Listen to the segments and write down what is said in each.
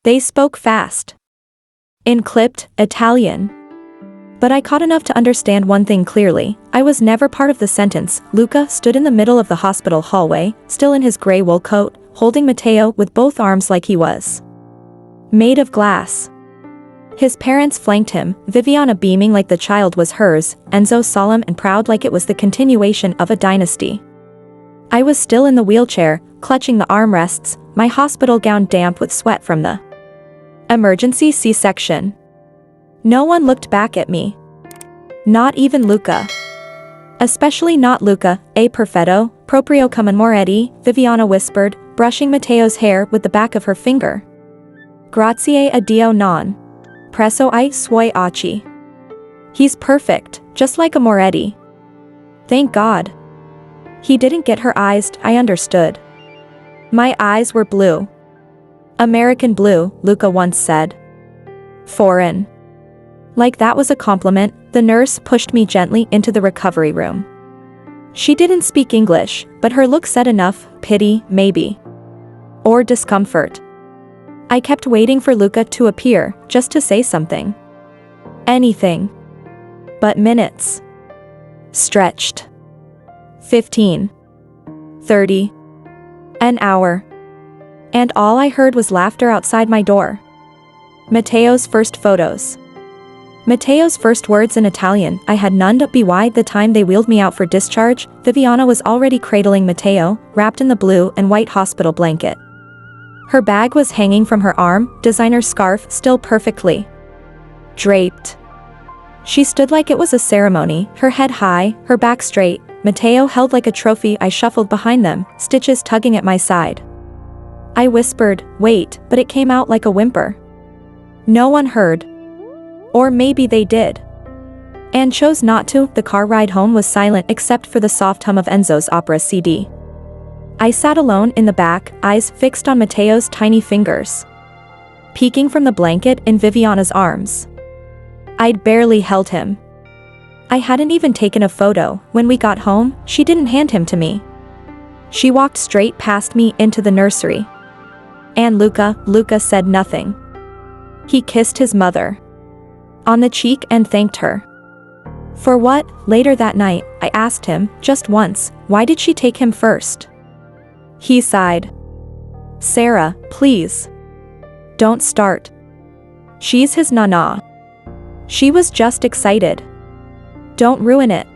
They spoke fast. In clipped Italian. But I caught enough to understand one thing clearly. I was never part of the sentence. Luca stood in the middle of the hospital hallway, still in his gray wool coat, holding Matteo with both arms like he was made of glass. His parents flanked him, Viviana beaming like the child was hers, Enzo solemn and proud like it was the continuation of a dynasty. I was still in the wheelchair, clutching the armrests, my hospital gown damp with sweat from the emergency C-section. No one looked back at me. Not even Luca. Especially not Luca. "E perfetto, proprio come moretti," Viviana whispered, brushing Matteo's hair with the back of her finger. "Grazie a Dio non presso I suoi occhi." He's perfect, just like a Moretti. Thank God. He didn't get her eyes, I understood. My eyes were blue. American blue, Luca once said. Foreign. Like that was a compliment, the nurse pushed me gently into the recovery room. She didn't speak English, but her look said enough, pity, maybe. Or discomfort. I kept waiting for Luca to appear, just to say something. Anything. But minutes stretched. 15. 30. An hour. And all I heard was laughter outside my door. Matteo's first photos. Matteo's first words in Italian. I had none. By the time they wheeled me out for discharge, Viviana was already cradling Matteo, wrapped in the blue and white hospital blanket. Her bag was hanging from her arm, designer scarf still perfectly draped. She stood like it was a ceremony, her head high, her back straight, Matteo held like a trophy. I shuffled behind them, stitches tugging at my side. I whispered, "Wait," but it came out like a whimper. No one heard. Or maybe they did. And chose not to. The car ride home was silent except for the soft hum of Enzo's opera CD. I sat alone in the back, eyes fixed on Matteo's tiny fingers, peeking from the blanket in Viviana's arms. I'd barely held him. I hadn't even taken a photo. When we got home, she didn't hand him to me. She walked straight past me into the nursery. And Luca said nothing. He kissed his mother on the cheek and thanked her. For what? Later that night, I asked him, just once, why did she take him first? He sighed. "Sara, please. Don't start. She's his nana." She was just excited. Don't ruin it.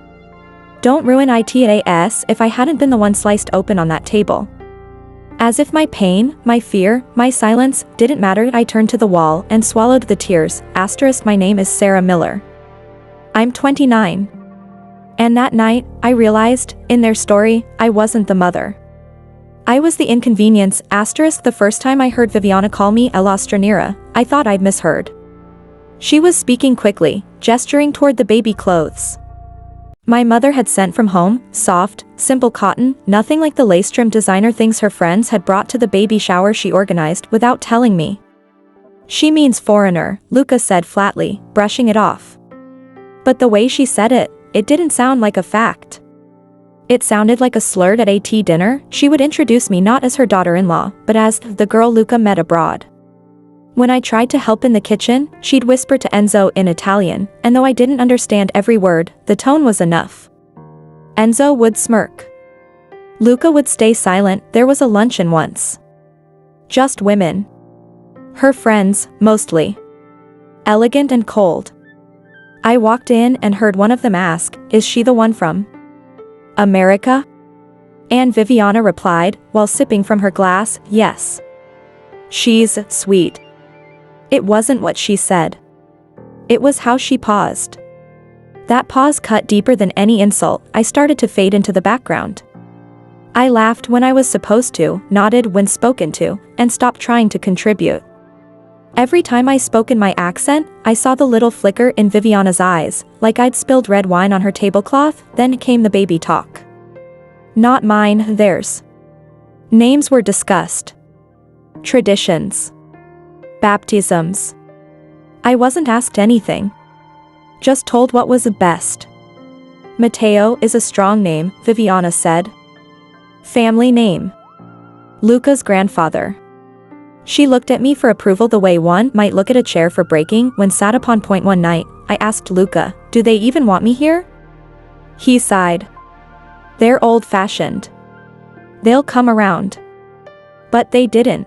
Don't ruin it. If I hadn't been the one sliced open on that table. As if my pain, my fear, my silence, didn't matter, I turned to the wall and swallowed the tears. My name is Sara Miller. I'm 29. And that night, I realized, in their story, I wasn't the mother. I was the inconvenience. The first time I heard Viviana call me la straniera, I thought I'd misheard. She was speaking quickly, gesturing toward the baby clothes my mother had sent from home, soft, simple cotton, nothing like the lace-trim designer things her friends had brought to the baby shower she organized without telling me. "She means foreigner," Luca said flatly, brushing it off. But the way she said it, it didn't sound like a fact. It sounded like a slur at a dinner. She would introduce me not as her daughter-in-law, but as the girl Luca met abroad. When I tried to help in the kitchen, she'd whisper to Enzo in Italian, and though I didn't understand every word, the tone was enough. Enzo would smirk. Luca would stay silent. There was a luncheon once. Just women. Her friends, mostly. Elegant and cold. I walked in and heard one of them ask, "Is she the one from America?" And Viviana replied, while sipping from her glass, "Yes. She's sweet." It wasn't what she said. It was how she paused. That pause cut deeper than any insult. I started to fade into the background. I laughed when I was supposed to, nodded when spoken to, and stopped trying to contribute. Every time I spoke in my accent, I saw the little flicker in Viviana's eyes, like I'd spilled red wine on her tablecloth. Then came the baby talk. Not mine, theirs. Names were discussed. Traditions. Baptisms. I wasn't asked anything. Just told what was best. Matteo is a strong name, Viviana said. Family name. Luca's grandfather. She looked at me for approval the way one might look at a chair for breaking when sat upon point one night. I asked Luca, do they even want me here? He sighed. They're old-fashioned. They'll come around. But they didn't.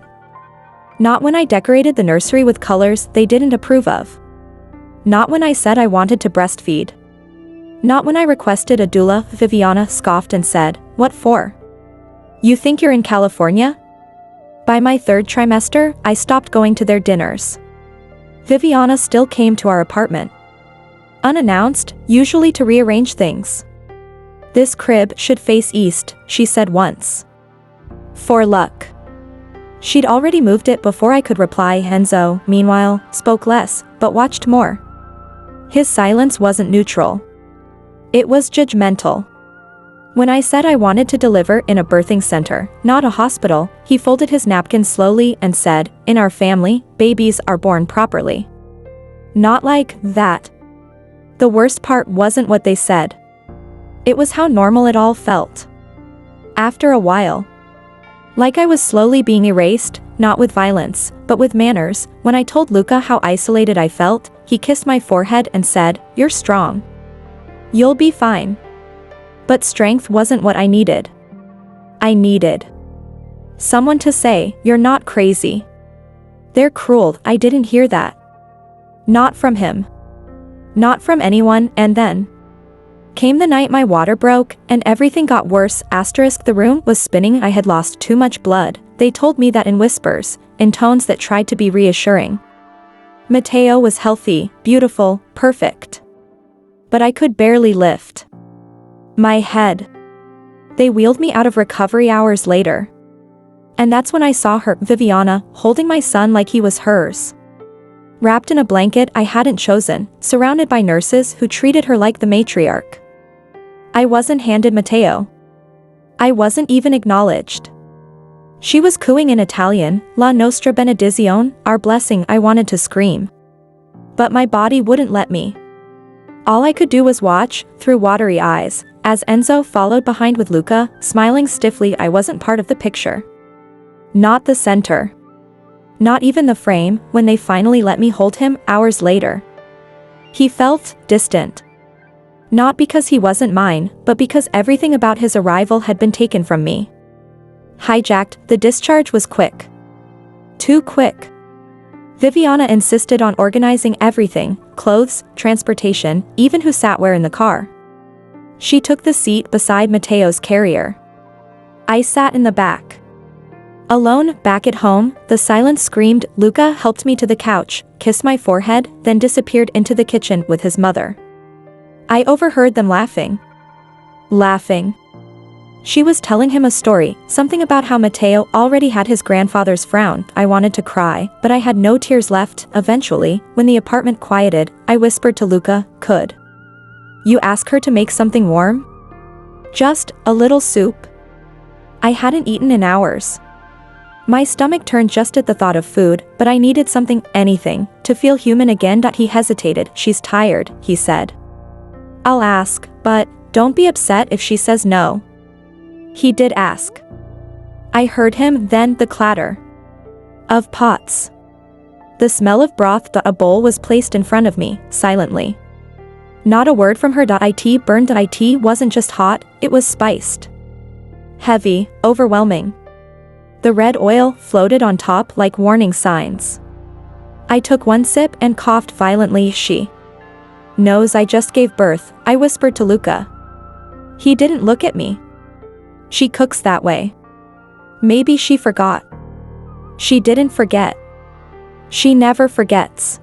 Not when I decorated the nursery with colors they didn't approve of. Not when I said I wanted to breastfeed. Not when I requested a doula. Viviana scoffed and said, what for? You think you're in California? By my third trimester, I stopped going to their dinners. Viviana still came to our apartment. Unannounced, usually to rearrange things. This crib should face east, she said once. For luck. She'd already moved it before I could reply. Enzo, meanwhile, spoke less, but watched more. His silence wasn't neutral. It was judgmental. When I said I wanted to deliver in a birthing center, not a hospital, he folded his napkin slowly and said, in our family, babies are born properly. Not like that. The worst part wasn't what they said. It was how normal it all felt. After a while. Like I was slowly being erased, not with violence, but with manners. When I told Luca how isolated I felt, he kissed my forehead and said, you're strong. You'll be fine. But strength wasn't what I needed. I needed someone to say, you're not crazy. They're cruel. I didn't hear that. Not from him. Not from anyone. And then came the night my water broke, and everything got worse. The room was spinning. I had lost too much blood. They told me that in whispers, in tones that tried to be reassuring. Matteo was healthy, beautiful, perfect. But I could barely lift my head. They wheeled me out of recovery hours later. And that's when I saw her, Viviana, holding my son like he was hers. Wrapped in a blanket I hadn't chosen, surrounded by nurses who treated her like the matriarch. I wasn't handed Matteo. I wasn't even acknowledged. She was cooing in Italian, La Nostra Benedizione, our blessing. I wanted to scream. But my body wouldn't let me. All I could do was watch, through watery eyes, as Enzo followed behind with Luca, smiling stiffly. I wasn't part of the picture. Not the center. Not even the frame. When they finally let me hold him, hours later. He felt distant. Not because he wasn't mine, but because everything about his arrival had been taken from me. Hijacked. The discharge was quick. Too quick. Viviana insisted on organizing everything, clothes, transportation, even who sat where in the car. She took the seat beside Matteo's carrier. I sat in the back. Alone, back at home, the silence screamed. Luca helped me to the couch, kissed my forehead, then disappeared into the kitchen with his mother. I overheard them laughing. Laughing. She was telling him a story, something about how Matteo already had his grandfather's frown. I wanted to cry, but I had no tears left. Eventually, when the apartment quieted, I whispered to Luca, could you ask her to make something warm? Just a little soup. I hadn't eaten in hours. My stomach turned just at the thought of food, but I needed something, anything, to feel human again. He hesitated. She's tired, he said. I'll ask, but don't be upset if she says no. He did ask. I heard him, then the clatter of pots. The smell of broth. A bowl was placed in front of me, silently. Not a word from her. It burned. It wasn't just hot, it was spiced. Heavy, overwhelming. The red oil floated on top like warning signs. I took one sip and coughed violently. She knows I just gave birth, I whispered to Luca. He didn't look at me. She cooks that way. Maybe she forgot. She didn't forget. She never forgets.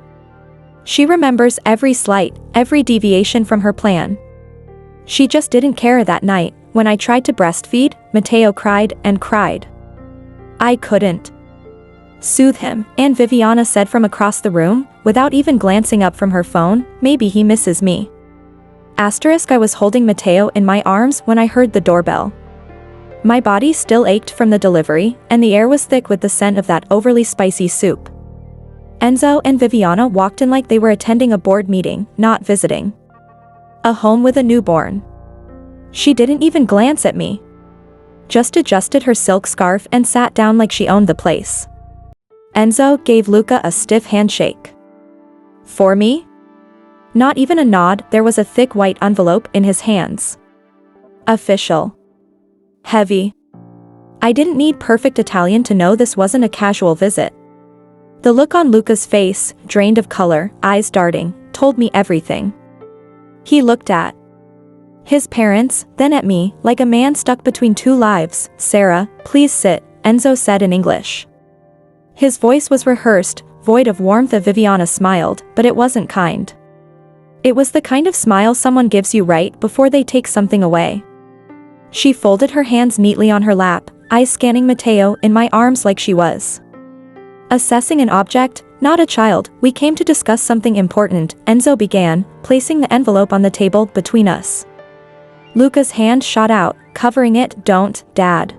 She remembers every slight, every deviation from her plan. She just didn't care that night. When I tried to breastfeed, Matteo cried and cried. I couldn't soothe him, and Viviana said from across the room, without even glancing up from her phone, maybe he misses me. I was holding Matteo in my arms when I heard the doorbell. My body still ached from the delivery, and the air was thick with the scent of that overly spicy soup. Enzo and Viviana walked in like they were attending a board meeting, not visiting a home with a newborn. She didn't even glance at me. Just adjusted her silk scarf and sat down like she owned the place. Enzo gave Luca a stiff handshake. For me? Not even a nod, there was a thick white envelope in his hands. Official. Heavy. I didn't need perfect Italian to know this wasn't a casual visit. The look on Luca's face, drained of color, eyes darting, told me everything. He looked at his parents, then at me, like a man stuck between two lives. Sara, please sit, Enzo said in English. His voice was rehearsed, void of warmth. Viviana smiled, but it wasn't kind. It was the kind of smile someone gives you right before they take something away. She folded her hands neatly on her lap, eyes scanning Matteo in my arms like she was assessing an object, not a child. We came to discuss something important, Enzo began, placing the envelope on the table between us. Luca's hand shot out, covering it. Don't, Dad.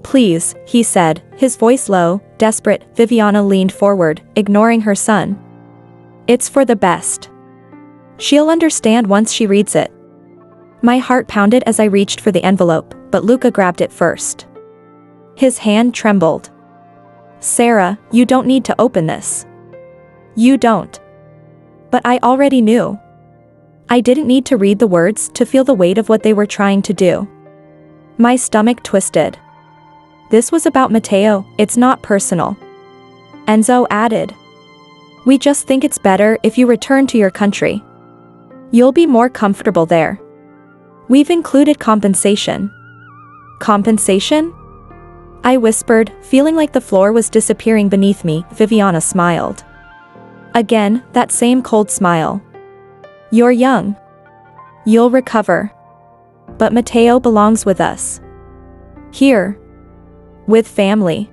Please, he said, his voice low, desperate. Viviana leaned forward, ignoring her son. It's for the best. She'll understand once she reads it. My heart pounded as I reached for the envelope, but Luca grabbed it first. His hand trembled. Sara, you don't need to open this. You don't. But I already knew. I didn't need to read the words to feel the weight of what they were trying to do. My stomach twisted. This was about Matteo, it's not personal. Enzo added. We just think it's better if you return to your country. You'll be more comfortable there. We've included compensation. Compensation? I whispered, feeling like the floor was disappearing beneath me. Viviana smiled. Again, that same cold smile. You're young. You'll recover. But Matteo belongs with us. Here. With family.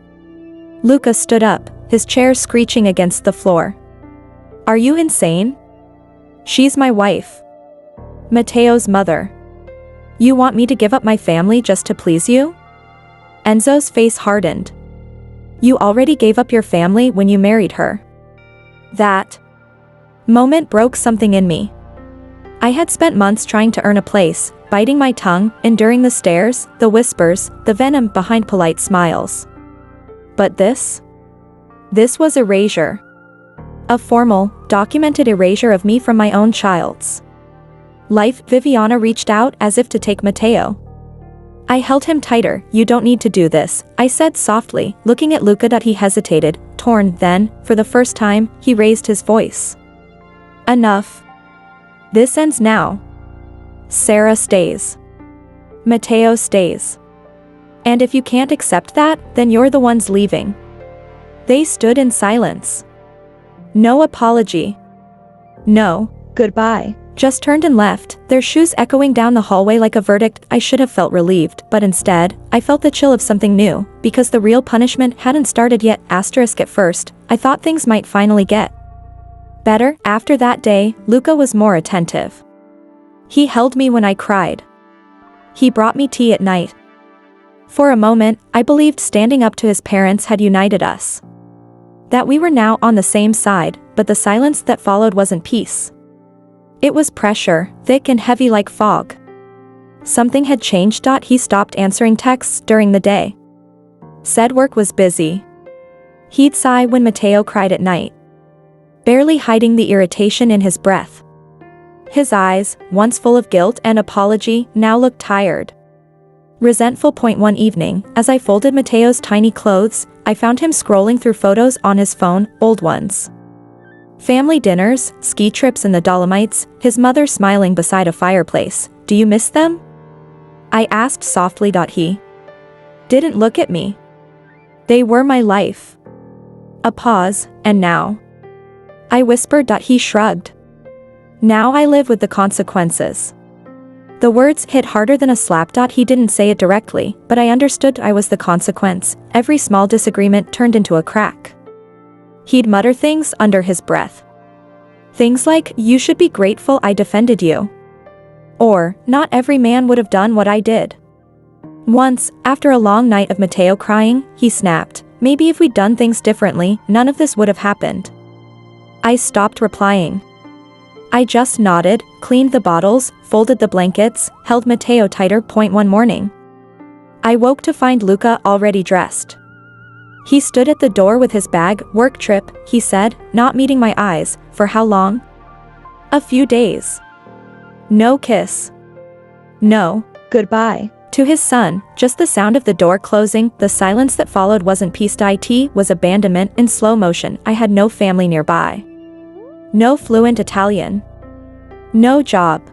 Luca stood up, his chair screeching against the floor. Are you insane? She's my wife. Matteo's mother. You want me to give up my family just to please you? Enzo's face hardened. You already gave up your family when you married her. That moment broke something in me. I had spent months trying to earn a place, biting my tongue, enduring the stares, the whispers, the venom behind polite smiles. But this was erasure. A formal, documented erasure of me from my own child's life. Viviana reached out as if to take Matteo. I held him tighter. You don't need to do this, I said softly, looking at Luca. He hesitated, torn. Then, for the first time, he raised his voice. Enough. This ends now. Sara stays. Matteo stays. And if you can't accept that, then you're the ones leaving. They stood in silence. No apology. No goodbye. Just turned and left, their shoes echoing down the hallway like a verdict. I should have felt relieved, but instead, I felt the chill of something new, because the real punishment hadn't started yet. At first, I thought things might finally get better. After that day, Luca was more attentive. He held me when I cried. He brought me tea at night. For a moment, I believed standing up to his parents had united us. That we were now on the same side, but the silence that followed wasn't peace. It was pressure, thick and heavy like fog. Something had changed. He stopped answering texts during the day. Said work was busy. He'd sigh when Matteo cried at night, barely hiding the irritation in his breath. His eyes, once full of guilt and apology, now looked tired. Resentful. One evening, as I folded Matteo's tiny clothes, I found him scrolling through photos on his phone, old ones. Family dinners, ski trips in the Dolomites, his mother smiling beside a fireplace. Do you miss them? I asked softly. He didn't look at me. They were my life. A pause, and now? I whispered. He shrugged. Now I live with the consequences. The words hit harder than a slap. He didn't say it directly, but I understood I was the consequence. Every small disagreement turned into a crack. He'd mutter things under his breath. Things like, you should be grateful I defended you. Or, not every man would have done what I did. Once, after a long night of Matteo crying, he snapped, maybe if we'd done things differently, none of this would have happened. I stopped replying. I just nodded, cleaned the bottles, folded the blankets, held Matteo tighter. One morning, I woke to find Luca already dressed. He stood at the door with his bag. Work trip, he said, not meeting my eyes. For how long? A few days. No kiss. No goodbye. To his son, just the sound of the door closing, the silence that followed wasn't peace. It was abandonment in slow motion. I had no family nearby. No fluent Italian. No job.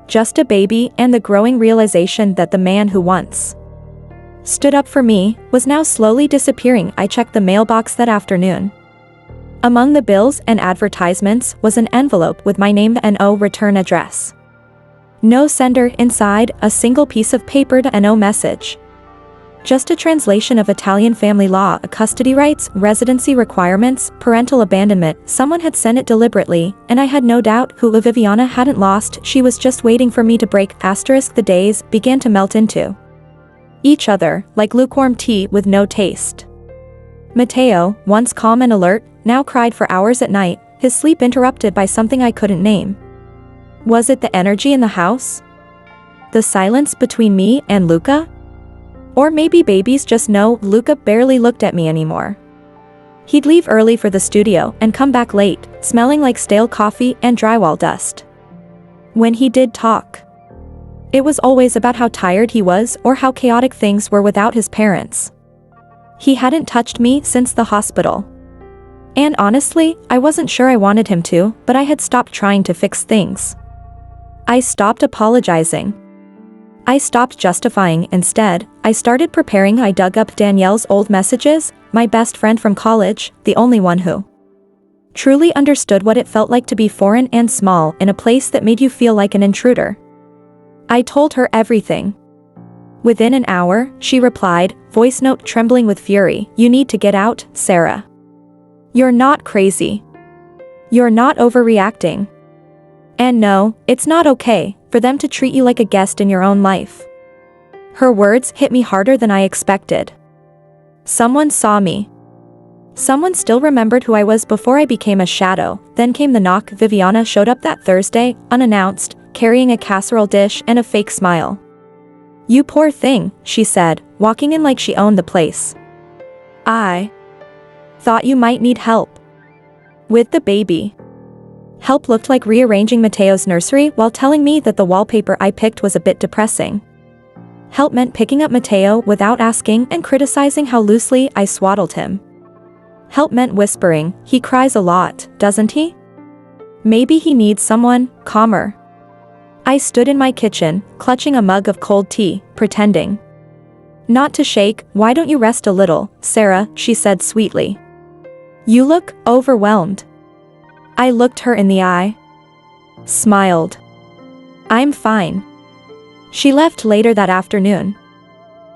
Just a baby and the growing realization that the man who once stood up for me was now slowly disappearing. I checked the mailbox that afternoon. Among the bills and advertisements was an envelope with my name and no return address. No sender inside, a single piece of paper to no message. Just a translation of Italian family law, custody rights, residency requirements, parental abandonment. Someone had sent it deliberately, and I had no doubt who Viviana hadn't lost. She was just waiting for me to break. The days began to melt into each other, like lukewarm tea with no taste. Matteo, once calm and alert, now cried for hours at night, his sleep interrupted by something I couldn't name. Was it the energy in the house? The silence between me and Luca? Or maybe babies just know. Luca barely looked at me anymore. He'd leave early for the studio and come back late, smelling like stale coffee and drywall dust. When he did talk, it was always about how tired he was or how chaotic things were without his parents. He hadn't touched me since the hospital. And honestly, I wasn't sure I wanted him to, but I had stopped trying to fix things. I stopped apologizing. I stopped justifying. Instead, I started preparing. I dug up Danielle's old messages, my best friend from college, the only one who truly understood what it felt like to be foreign and small in a place that made you feel like an intruder. I told her everything. Within an hour, she replied, voice note trembling with fury, "You need to get out, Sara. You're not crazy. You're not overreacting. And no, it's not okay for them to treat you like a guest in your own life." Her words hit me harder than I expected. Someone saw me. Someone still remembered who I was before I became a shadow. Then came the knock. Viviana showed up that Thursday, unannounced, carrying a casserole dish and a fake smile. "You poor thing," she said, walking in like she owned the place. "I thought you might need help with the baby." Help looked like rearranging Matteo's nursery while telling me that the wallpaper I picked was a bit depressing. Help meant picking up Matteo without asking and criticizing how loosely I swaddled him. Help meant whispering, "He cries a lot, doesn't he? Maybe he needs someone calmer." I stood in my kitchen, clutching a mug of cold tea, pretending not to shake. "Why don't you rest a little, Sara?" she said sweetly. "You look overwhelmed." I looked her in the eye. Smiled. "I'm fine." She left later that afternoon.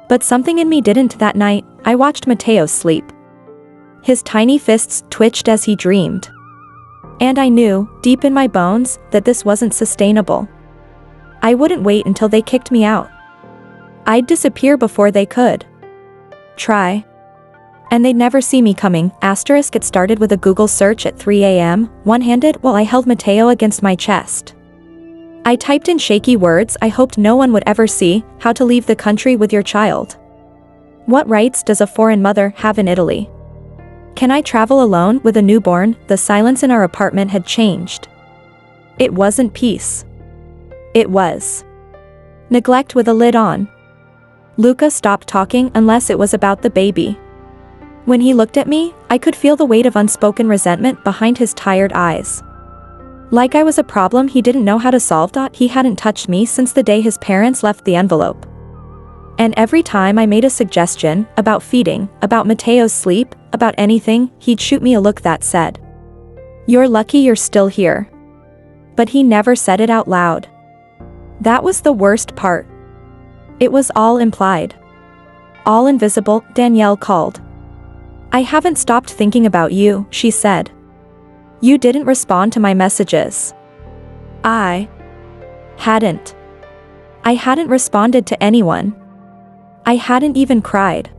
But something in me didn't. That night, I watched Matteo sleep. His tiny fists twitched as he dreamed. And I knew, deep in my bones, that this wasn't sustainable. I wouldn't wait until they kicked me out. I'd disappear before they could try. And they'd never see me coming. It started with a Google search at 3 a.m., one-handed while I held Matteo against my chest. I typed in shaky words I hoped no one would ever see: how to leave the country with your child. What rights does a foreign mother have in Italy? Can I travel alone with a newborn? The silence in our apartment had changed. It wasn't peace. It was neglect with a lid on. Luca stopped talking unless it was about the baby. When he looked at me, I could feel the weight of unspoken resentment behind his tired eyes. Like I was a problem he didn't know how to solve. He hadn't touched me since the day his parents left the envelope. And every time I made a suggestion, about feeding, about Matteo's sleep, about anything, he'd shoot me a look that said, "You're lucky you're still here." But he never said it out loud. That was the worst part. It was all implied. All invisible. Danielle called. "I haven't stopped thinking about you," she said. "You didn't respond to my messages." I hadn't. I hadn't responded to anyone. I hadn't even cried.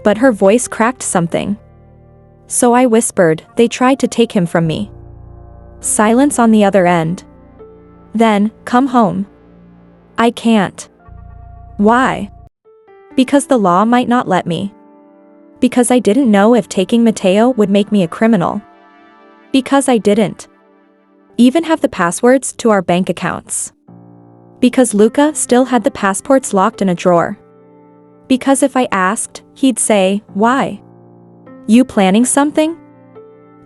But her voice cracked something. So I whispered, "They tried to take him from me." Silence on the other end. Then, "Come home." "I can't." "Why?" "Because the law might not let me." Because I didn't know if taking Mateo would make me a criminal. Because I didn't even have the passwords to our bank accounts. Because Luca still had the passports locked in a drawer. Because if I asked, he'd say, "Why? You planning something?"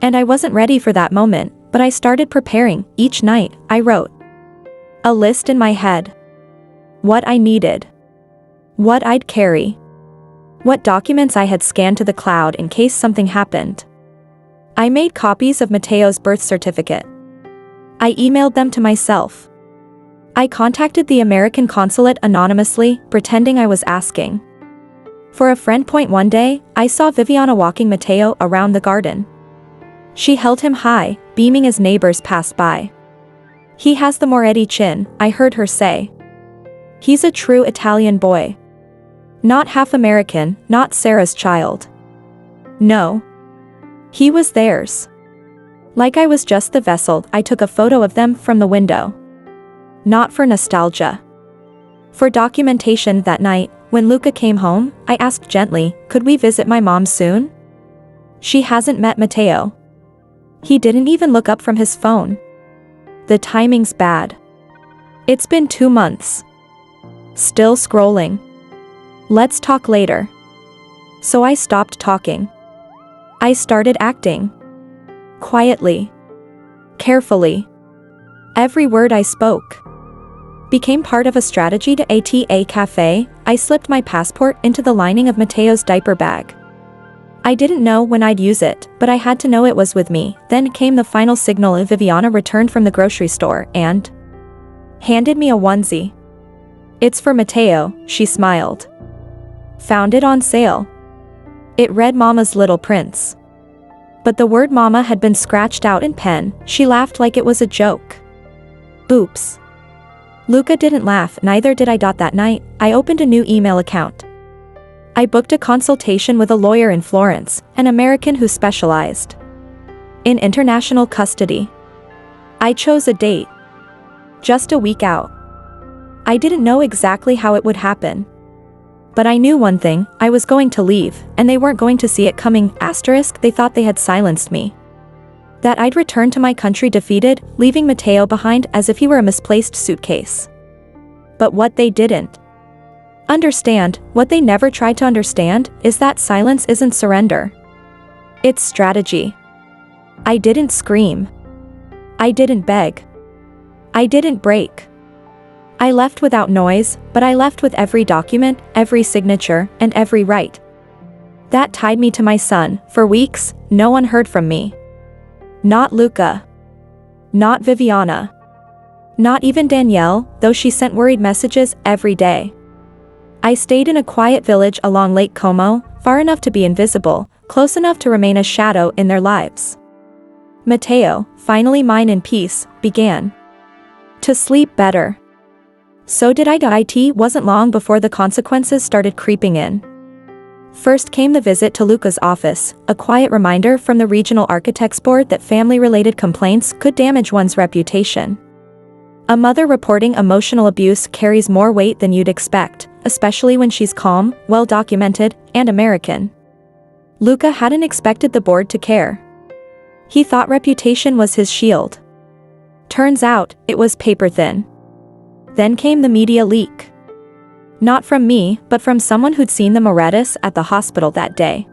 And I wasn't ready for that moment, but I started preparing. Each night, I wrote a list in my head. What I needed. What I'd carry. What documents I had scanned to the cloud in case something happened. I made copies of Mateo's birth certificate. I emailed them to myself. I contacted the American consulate anonymously, pretending I was asking for a friend. One day, I saw Viviana walking Mateo around the garden. She held him high, beaming as neighbors passed by. "He has the Moretti chin," I heard her say. "He's a true Italian boy. Not half American, not Sara's child. No. He was theirs." Like I was just the vessel, I took a photo of them from the window. Not for nostalgia. For documentation. That night, when Luca came home, I asked gently, "Could we visit my mom soon? She hasn't met Mateo." He didn't even look up from his phone. The timing's bad. It's been 2 months. Still scrolling. Let's talk later. So I stopped talking. I started acting. Quietly. Carefully. Every word I spoke became part of a strategy to a cafe. I slipped my passport into the lining of Mateo's diaper bag. I didn't know when I'd use it, but I had to know it was with me. Then came the final signal. Viviana returned from the grocery store and handed me a onesie. "It's for Mateo," she smiled. "Found it on sale." It read Mama's Little Prince. But the word Mama had been scratched out in pen. She laughed like it was a joke. Oops. Luca didn't laugh, neither did I. That night, I opened a new email account. I booked a consultation with a lawyer in Florence, an American who specialized in international custody. I chose a date. Just a week out. I didn't know exactly how it would happen. But I knew one thing, I was going to leave, and they weren't going to see it coming. They thought they had silenced me. That I'd return to my country defeated, leaving Mateo behind as if he were a misplaced suitcase. But what they didn't understand, what they never tried to understand, is that silence isn't surrender. It's strategy. I didn't scream. I didn't beg. I didn't break. I left without noise, but I left with every document, every signature, and every right. That tied me to my son. For weeks, no one heard from me. Not Luca. Not Viviana. Not even Danielle, though she sent worried messages every day. I stayed in a quiet village along Lake Como, far enough to be invisible, close enough to remain a shadow in their lives. Mateo, finally mine in peace, began to sleep better. So did I. It wasn't long before the consequences started creeping in. First came the visit to Luca's office, a quiet reminder from the regional architects board that family-related complaints could damage one's reputation. A mother reporting emotional abuse carries more weight than you'd expect, especially when she's calm, well-documented, and American. Luca hadn't expected the board to care. He thought reputation was his shield. Turns out, it was paper-thin. Then came the media leak. Not from me, but from someone who'd seen the Morettis at the hospital that day.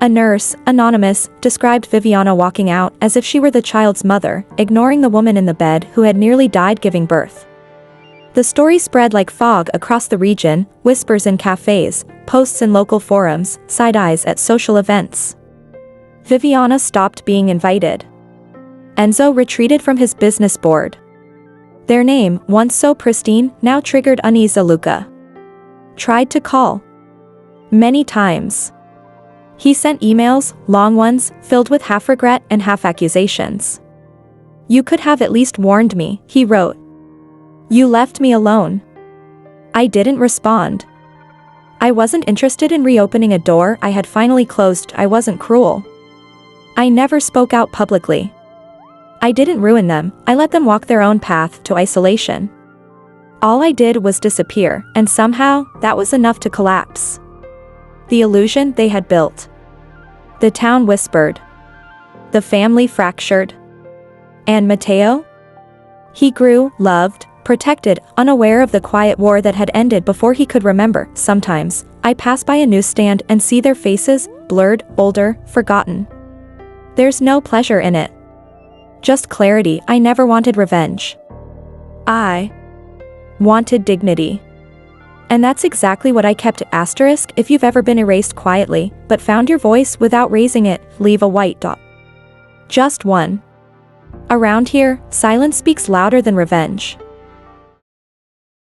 A nurse, anonymous, described Viviana walking out as if she were the child's mother, ignoring the woman in the bed who had nearly died giving birth. The story spread like fog across the region, whispers in cafes, posts in local forums, side-eyes at social events. Viviana stopped being invited. Enzo retreated from his business board. Their name, once so pristine, now triggered unease. Luca tried to call. Many times. He sent emails, long ones, filled with half regret and half accusations. "You could have at least warned me," he wrote. "You left me alone." I didn't respond. I wasn't interested in reopening a door I had finally closed. I wasn't cruel. I never spoke out publicly. I didn't ruin them, I let them walk their own path to isolation. All I did was disappear, and somehow, that was enough to collapse The illusion they had built. The town whispered. The family fractured. And Mateo? He grew, loved, protected, unaware of the quiet war that had ended before he could remember. Sometimes, I pass by a newsstand and see their faces, blurred, older, forgotten. There's no pleasure in it. Just clarity. I never wanted revenge. I wanted dignity. And that's exactly what I kept. Asterisk, if you've ever been erased quietly, but found your voice without raising it, leave a white dot. Just one. Around here, silence speaks louder than revenge.